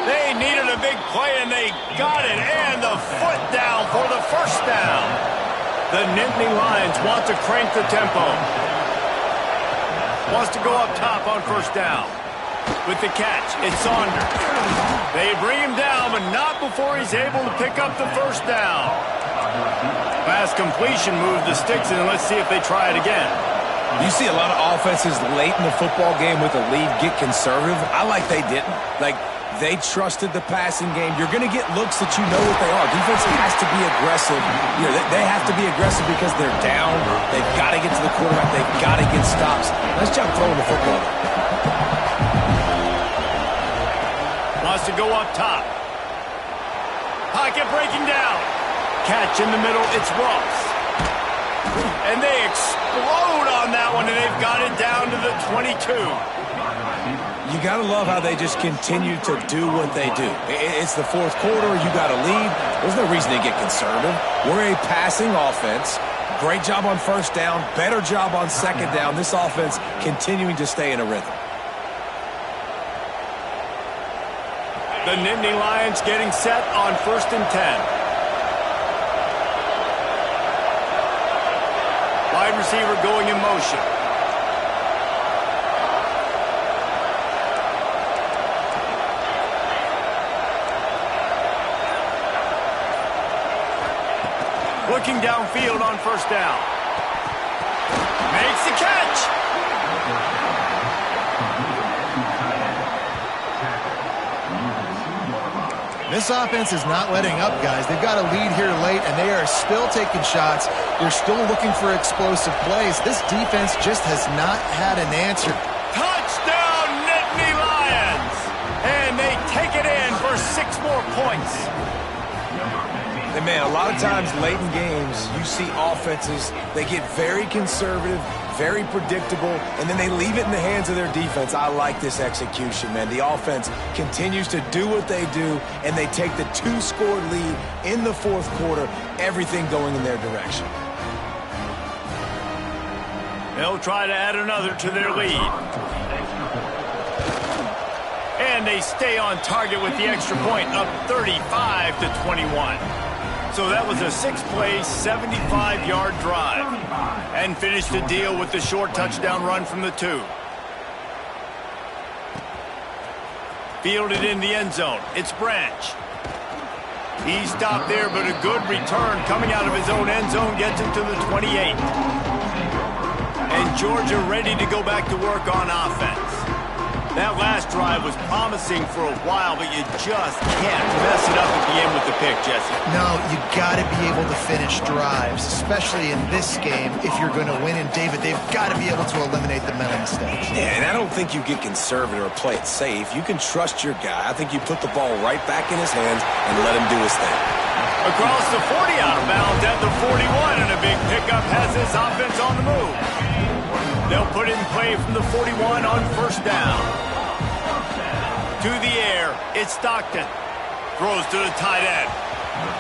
They needed a big play, and they got it. And the foot down for the first down. The Nittany Lions want to crank the tempo. Wants to go up top on first down. With the catch, it's Saunders. They bring him down, but not before he's able to pick up the first down. Pass completion moved the sticks, and let's see if they try it again. You see a lot of offenses late in the football game with a lead get conservative. I like they didn't. Like, they trusted the passing game. You're going to get looks that you know what they are. Defense has to be aggressive. You know, they have to be aggressive because they're down. They've got to get to the quarterback. They've got to get stops. Nice job throwing the football. Wants to go up top. Pocket breaking down. Catch in the middle. It's Ross. And they explode on that one, and they've got it down to the 22. You got to love how they just continue to do what they do. It's the fourth quarter. You got a lead. There's no reason to get conservative. We're a passing offense. Great job on first down. Better job on second down. This offense continuing to stay in a rhythm. The Nittany Lions getting set on 1st and 10. Wide receiver going in motion. Looking downfield on first down. Makes the catch. This offense is not letting up, guys. They've got a lead here late, and they are still taking shots. They're still looking for explosive plays. This defense just has not had an answer. Touchdown, Nittany Lions! And they take it in for 6 more points. And man, a lot of times late in games, you see offenses, they get very conservative, very predictable, and then they leave it in the hands of their defense. I like this execution, man. The offense continues to do what they do, and they take the 2-score lead in the 4th quarter, everything going in their direction. They'll try to add another to their lead. And they stay on target with the extra point, up 35-21. So that was a 6-play, 75-yard drive. And finished the deal with the short touchdown run from the 2. Fielded in the end zone. It's Branch. He stopped there, but a good return coming out of his own end zone gets him to the 28. And Georgia ready to go back to work on offense. That last drive was promising for a while, but you just can't mess it up at the end with the pick, Jesse. No, you got to be able to finish drives, especially in this game if you're going to win. And, David, they've got to be able to eliminate the mental mistakes. Yeah, and I don't think you get conservative or play it safe. You can trust your guy. I think you put the ball right back in his hands and let him do his thing. Across the 40 out of bounds at the 41, and a big pickup has this offense on the move. They'll put it in play from the 41 on 1st down. To the air, it's Stockton. Throws to the tight end.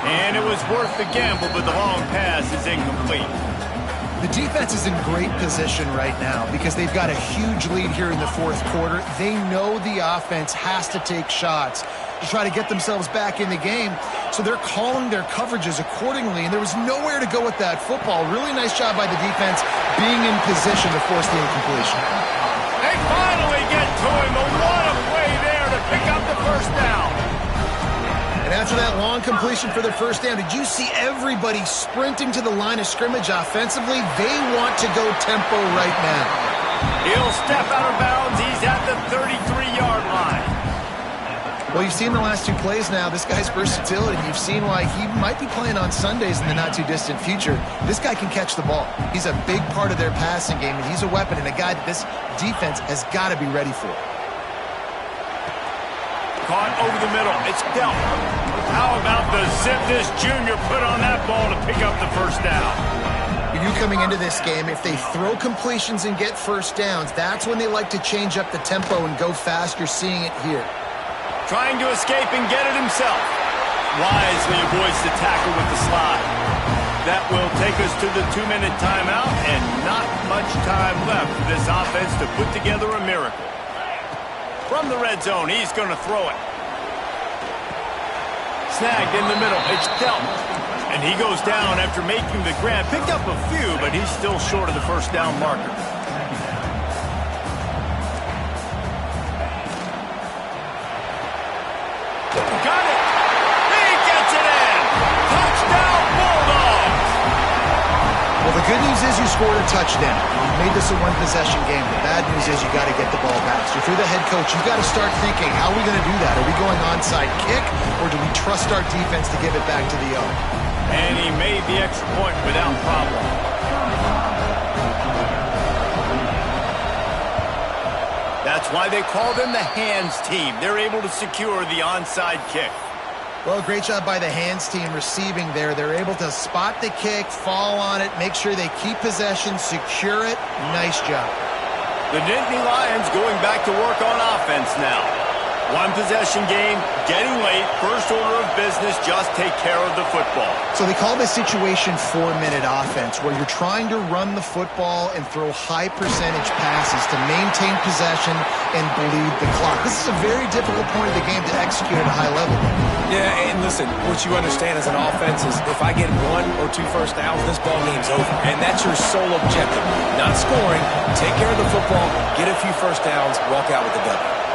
And it was worth the gamble, but the long pass is incomplete. The defense is in great position right now because they've got a huge lead here in the 4th quarter. They know the offense has to take shots to try to get themselves back in the game. So they're calling their coverages accordingly, and there was nowhere to go with that football. Really nice job by the defense being in position to force the incompletion. They finally get to him, but what a play there to pick up the 1st down. And after that long completion for the 1st down, did you see everybody sprinting to the line of scrimmage offensively? They want to go tempo right now. He'll step out of bounds. He's at the 33-yard line. Well, you've seen the last 2 plays now. This guy's versatility. You've seen why he might be playing on Sundays in the not-too-distant future. This guy can catch the ball. He's a big part of their passing game, and he's a weapon and a guy that this defense has got to be ready for. Caught over the middle. It's Delp. How about the zip this junior put on that ball to pick up the 1st down? You coming into this game, if they throw completions and get 1st downs, that's when they like to change up the tempo and go fast. You're seeing it here. Trying to escape and get it himself. Wisely avoids the tackle with the slide. That will take us to the 2-minute timeout, and not much time left for this offense to put together a miracle. From the red zone, he's going to throw it. Snagged in the middle. It's Delp. And he goes down after making the grab. Picked up a few, but he's still short of the 1st down marker. Got it! He gets it in! Touchdown, Bulldogs! Well, the good news is you scored a touchdown. You made this a 1-possession game. The bad news is you got to get the ball back. So if you're the head coach, you've got to start thinking, how are we going to do that? Are we going onside kick, or do we trust our defense to give it back to the O? And he made the extra point without problem. That's why they call them the hands team. They're able to secure the onside kick. Well, great job by the hands team receiving there. They're able to spot the kick, fall on it, make sure they keep possession, secure it. Nice job. The Nittany Lions going back to work on offense now. 1-possession game, getting late, first order of business, just take care of the football. So they call this situation 4-minute offense, where you're trying to run the football and throw high percentage passes to maintain possession and bleed the clock. This is a very difficult point of the game to execute at a high level. Yeah, and listen, what you understand as an offense is if I get 1 or 2 first downs, this ball game's over. And that's your sole objective. Not scoring, take care of the football, get a few first downs, walk out with the W.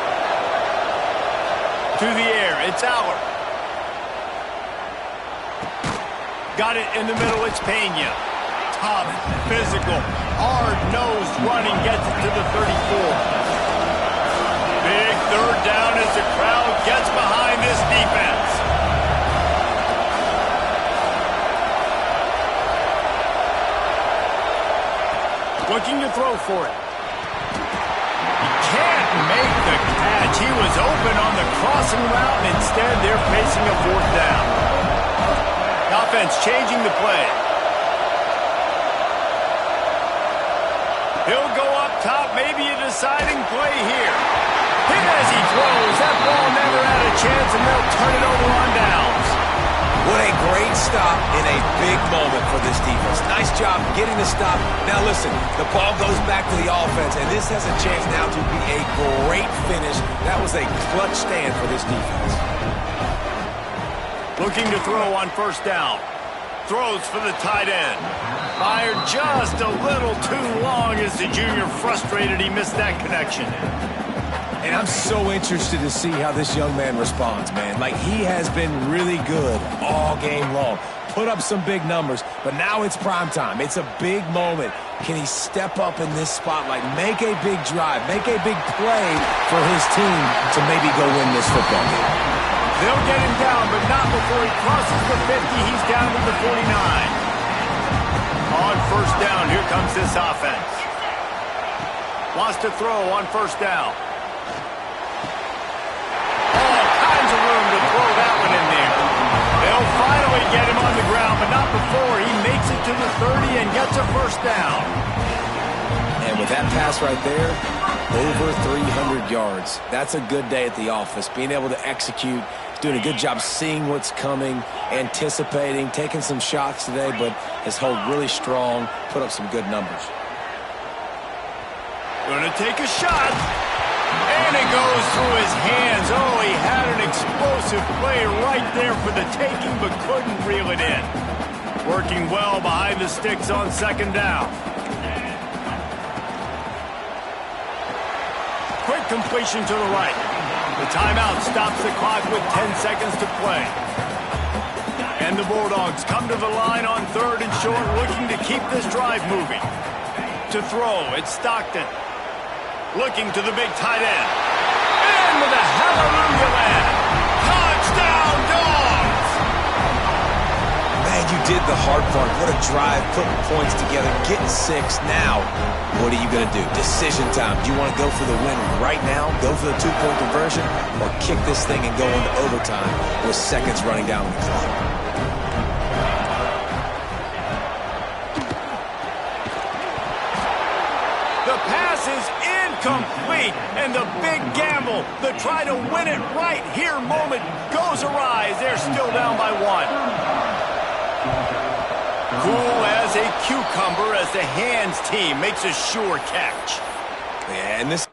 To the air, it's Aller. Got it in the middle, it's Pena. Tough, physical, hard-nosed running gets it to the 34. Big 3rd down as the crowd gets behind this defense. Looking to throw for it. Can't make the catch. He was open on the crossing route, and instead they're facing a fourth down. Offense changing the play. He'll go up top, maybe a deciding play here. Hit as he throws. That ball never had a chance, and they'll turn it over on downs. What a great stop in a big moment for this defense. Nice job getting the stop. Now listen, the ball goes back to the offense, and this has a chance now to be a great finish. That was a clutch stand for this defense. Looking to throw on first down. Throws for the tight end. Fired just a little too long as the junior frustrated he missed that connection. And I'm so interested to see how this young man responds, man. Like, he has been really good all game long. Put up some big numbers, but now it's prime time. It's a big moment. Can he step up in this spotlight, make a big drive, make a big play for his team to maybe go win this football game? They'll get him down, but not before he crosses the 50. He's down to the 49. On first down, here comes this offense. Wants to throw on first down. All kinds of room to throw that one in there. They'll finally get him on the ground, but not before he makes it to the 30 and gets a first down. And with that pass right there, over 300 yards. That's a good day at the office. Being able to execute, doing a good job seeing what's coming, anticipating, taking some shots today, but his hold really strong, put up some good numbers. Gonna take a shot. And it goes through his hands. Oh, he had an explosive play right there for the taking, but couldn't reel it in. Working well behind the sticks on second down. Quick completion to the right. The timeout stops the clock with 10 seconds to play. And the Bulldogs come to the line on third and short, looking to keep this drive moving. To throw, it's Stockton. Looking to the big tight end. And with a hallelujah land. Touchdown, Dogs! Man, you did the hard part. What a drive, putting points together, getting 6. Now, what are you going to do? Decision time. Do you want to go for the win right now, go for the 2-point conversion, or kick this thing and go into overtime with seconds running down the clock? The pass is incomplete, and the big gamble, the try to win it right here moment goes awry. They're still down by 1. Cool as a cucumber as the hands team makes a sure catch. Yeah, and this